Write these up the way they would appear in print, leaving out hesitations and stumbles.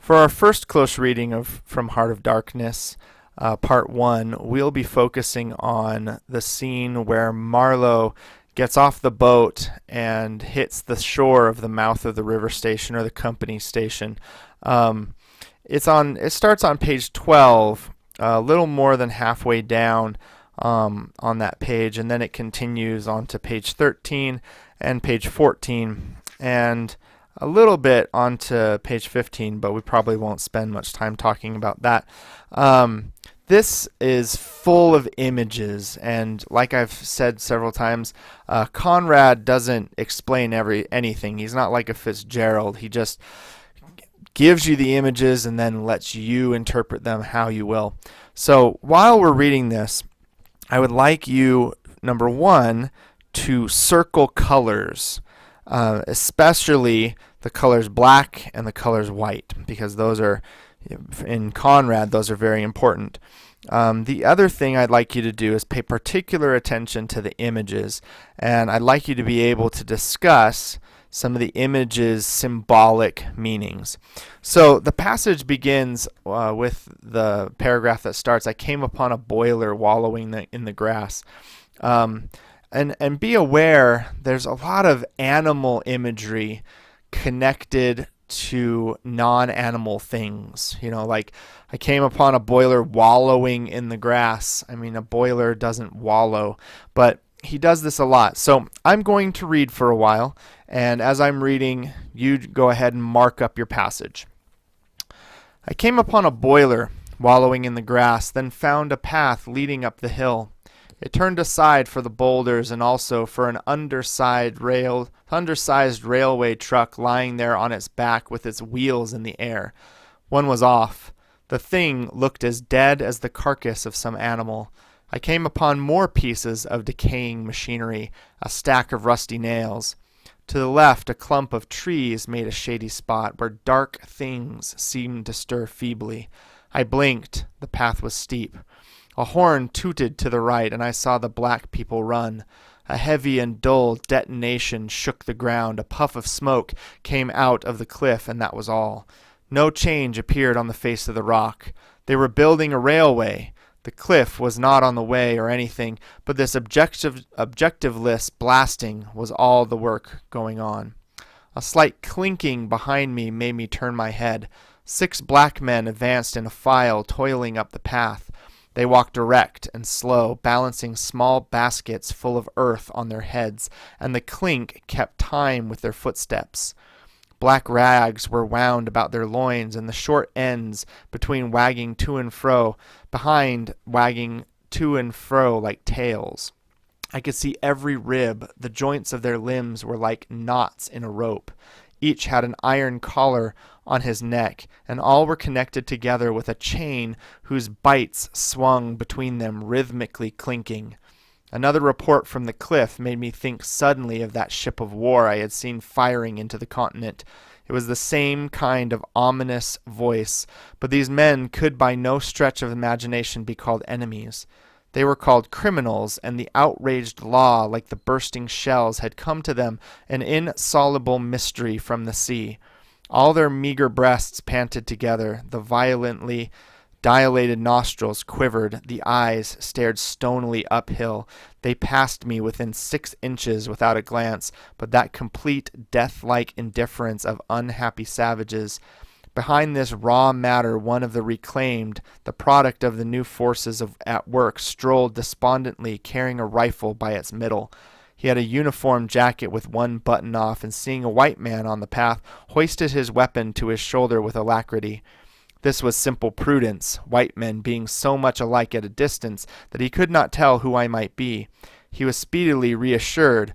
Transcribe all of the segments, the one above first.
For our first close reading of From Heart of Darkness, Part 1, we'll be focusing on the scene where Marlowe gets off the boat and hits the shore of the mouth of the river station or the company station. It starts on page 12, a little more than halfway down on that page, and then it continues on to page 13 and page 14, and a little bit onto page 15, but we probably won't spend much time talking about that. This is full of images, and like I've said several times, Conrad doesn't explain anything. He's not like a Fitzgerald. He just gives you the images and then lets you interpret them how you will. So while we're reading this, I would like you, number one, to circle colors, especially the colors black and the colors white, because those are, in Conrad, those are very important. The other thing I'd like you to do is pay particular attention to the images, and I'd like you to be able to discuss some of the images' symbolic meanings. So the passage begins with the paragraph that starts, "I came upon a boiler wallowing in the grass." And be aware, there's a lot of animal imagery connected to non-animal things. Like, I came upon a boiler wallowing in the grass. I mean, a boiler doesn't wallow, but he does this a lot. So I'm going to read for a while, and as I'm reading, you go ahead and mark up your passage. "I came upon a boiler wallowing in the grass, then found a path leading up the hill. It turned aside for the boulders and also for an undersized railway truck lying there on its back with its wheels in the air. One was off. The thing looked as dead as the carcass of some animal. I came upon more pieces of decaying machinery, a stack of rusty nails. To the left, a clump of trees made a shady spot where dark things seemed to stir feebly. I blinked. The path was steep. A horn tooted to the right, and I saw the black people run. A heavy and dull detonation shook the ground. A puff of smoke came out of the cliff, and that was all. No change appeared on the face of the rock. They were building a railway. The cliff was not on the way or anything, but this objectiveless blasting was all the work going on. A slight clinking behind me made me turn my head. 6 black men advanced in a file, toiling up the path. They walked erect and slow, balancing small baskets full of earth on their heads, and the clink kept time with their footsteps. Black rags were wound about their loins, and the short ends behind wagging to and fro like tails. I could see every rib. The joints of their limbs were like knots in a rope. Each had an iron collar on his neck, and all were connected together with a chain whose bights swung between them, rhythmically clinking. Another report from the cliff made me think suddenly of that ship of war I had seen firing into the continent. It was the same kind of ominous voice, but these men could by no stretch of imagination be called enemies. They were called criminals, and the outraged law, like the bursting shells, had come to them, an insoluble mystery from the sea. All their meager breasts panted together, the violently dilated nostrils quivered, the eyes stared stonily uphill. They passed me within 6 inches without a glance, but that complete death-like indifference of unhappy savages. Behind this raw matter, one of the reclaimed, the product of the new forces at work, strolled despondently, carrying a rifle by its middle. He had a uniform jacket with one button off, and seeing a white man on the path, hoisted his weapon to his shoulder with alacrity. This was simple prudence, white men being so much alike at a distance that he could not tell who I might be. He was speedily reassured,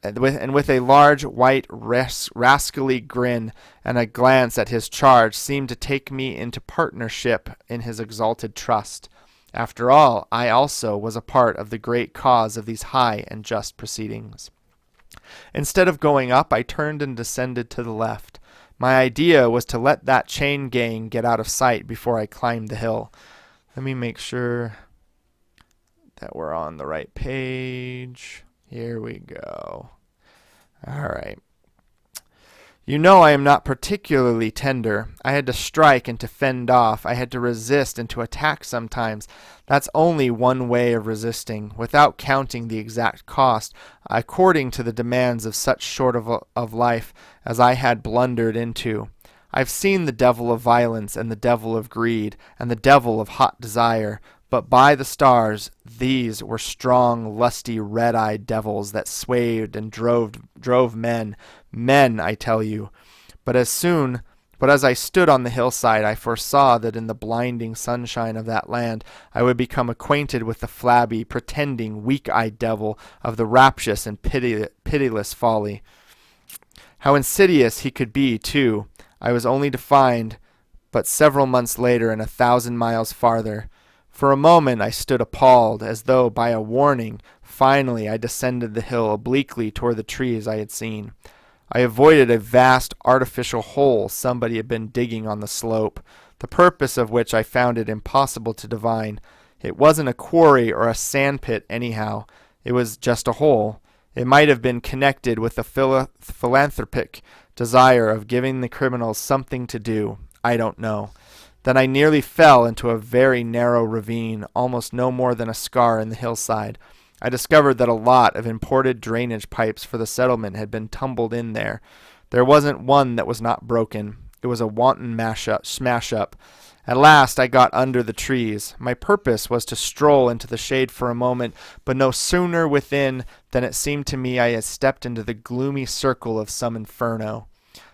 and with a large, white, rascally grin and a glance at his charge, seemed to take me into partnership in his exalted trust. After all, I also was a part of the great cause of these high and just proceedings. Instead of going up, I turned and descended to the left. My idea was to let that chain gang get out of sight before I climbed the hill. Let me make sure that we're on the right page. Here we go. All right. You know I am not particularly tender. I had to strike and to fend off. I had to resist and to attack sometimes. That's only one way of resisting, without counting the exact cost, according to the demands of such sort of life as I had blundered into. I've seen the devil of violence and the devil of greed and the devil of hot desire, but by the stars, these were strong, lusty, red-eyed devils that swayed and drove men, I tell you. But as I stood on the hillside, I foresaw that in the blinding sunshine of that land I would become acquainted with the flabby, pretending, weak-eyed devil of the rapturous and pitiless folly. How insidious he could be, too, I was only to find but several months later and 1,000 miles farther. For a moment I stood appalled, as though by a warning. Finally I descended the hill obliquely toward the trees I had seen. I avoided a vast artificial hole somebody had been digging on the slope, the purpose of which I found it impossible to divine. It wasn't a quarry or a sandpit anyhow. It was just a hole. It might have been connected with the philanthropic desire of giving the criminals something to do. I don't know. Then I nearly fell into a very narrow ravine, almost no more than a scar in the hillside. I discovered that a lot of imported drainage pipes for the settlement had been tumbled in there. There wasn't one that was not broken. It was a wanton smash up. At last I got under the trees. My purpose was to stroll into the shade for a moment, but no sooner within than it seemed to me I had stepped into the gloomy circle of some inferno.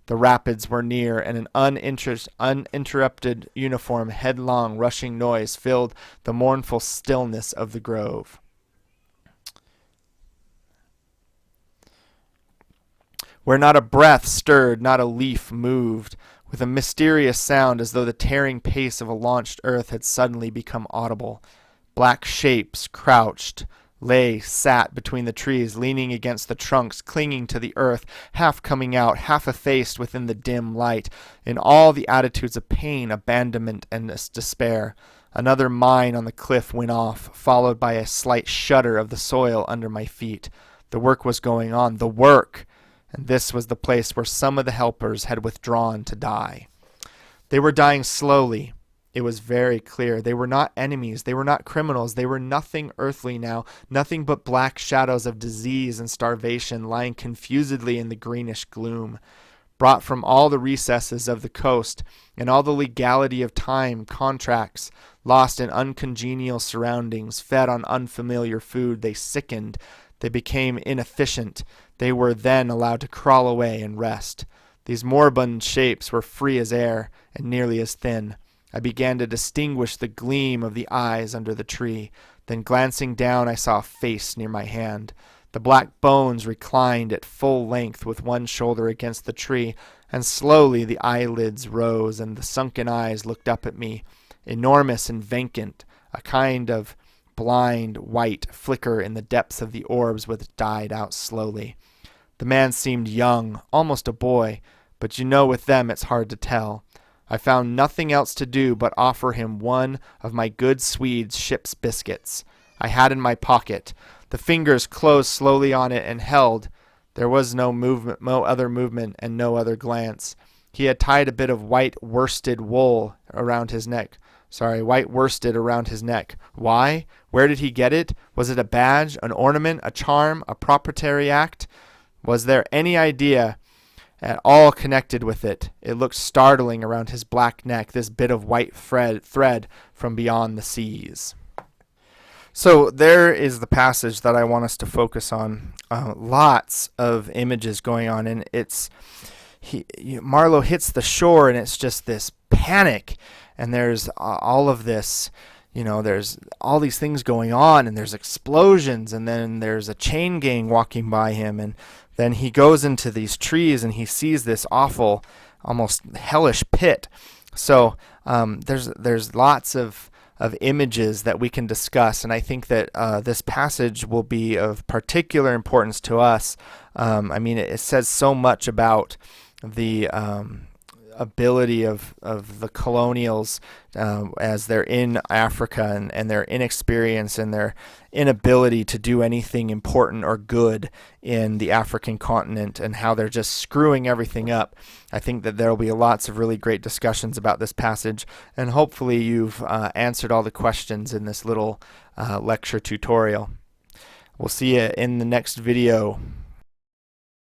The rapids were near, and an uninterrupted, uniform, headlong, rushing noise filled the mournful stillness of the grove. Where not a breath stirred, not a leaf moved, with a mysterious sound as though the tearing pace of a launched earth had suddenly become audible. Black shapes crouched, sat between the trees, leaning against the trunks, clinging to the earth, half coming out, half effaced within the dim light, in all the attitudes of pain, abandonment, and despair. Another mine on the cliff went off, followed by a slight shudder of the soil under my feet. The work was going on. The work! And this was the place where some of the helpers had withdrawn to die. They were dying slowly. It was very clear. They were not enemies. They were not criminals. They were nothing earthly now, nothing but black shadows of disease and starvation lying confusedly in the greenish gloom. Brought from all the recesses of the coast and all the legality of time, contracts, lost in uncongenial surroundings, fed on unfamiliar food, they sickened. They became inefficient. They were then allowed to crawl away and rest. These moribund shapes were free as air and nearly as thin. I began to distinguish the gleam of the eyes under the tree. Then glancing down, I saw a face near my hand. The black bones reclined at full length with one shoulder against the tree, and slowly the eyelids rose and the sunken eyes looked up at me, enormous and vacant, a kind of blind white flicker in the depths of the orbs which died out slowly. The man seemed young, almost a boy, but you know with them it's hard to tell. I found nothing else to do but offer him one of my good Swede's ship's biscuits I had in my pocket. The fingers closed slowly on it and held. There was no other movement, and no other glance. He had tied a bit of white worsted around his neck. Why? Where did he get it? Was it a badge, an ornament, a charm, a proprietary act? Was there any idea at all connected with it? It looked startling around his black neck, this bit of white thread from beyond the seas. So there is the passage that I want us to focus on. Lots of images going on, and Marlowe hits the shore, and it's just this panic, and there's all of this, there's all these things going on, and there's explosions, and then there's a chain gang walking by him, and then he goes into these trees, and he sees this awful, almost hellish pit. So there's lots of images that we can discuss, and I think that this passage will be of particular importance to us. It says so much about the ability of the colonials as they're in Africa, and their inexperience and their inability to do anything important or good in the African continent, and how they're just screwing everything up. I think that there will be lots of really great discussions about this passage, and hopefully you've answered all the questions in this little lecture tutorial. We'll see you in the next video.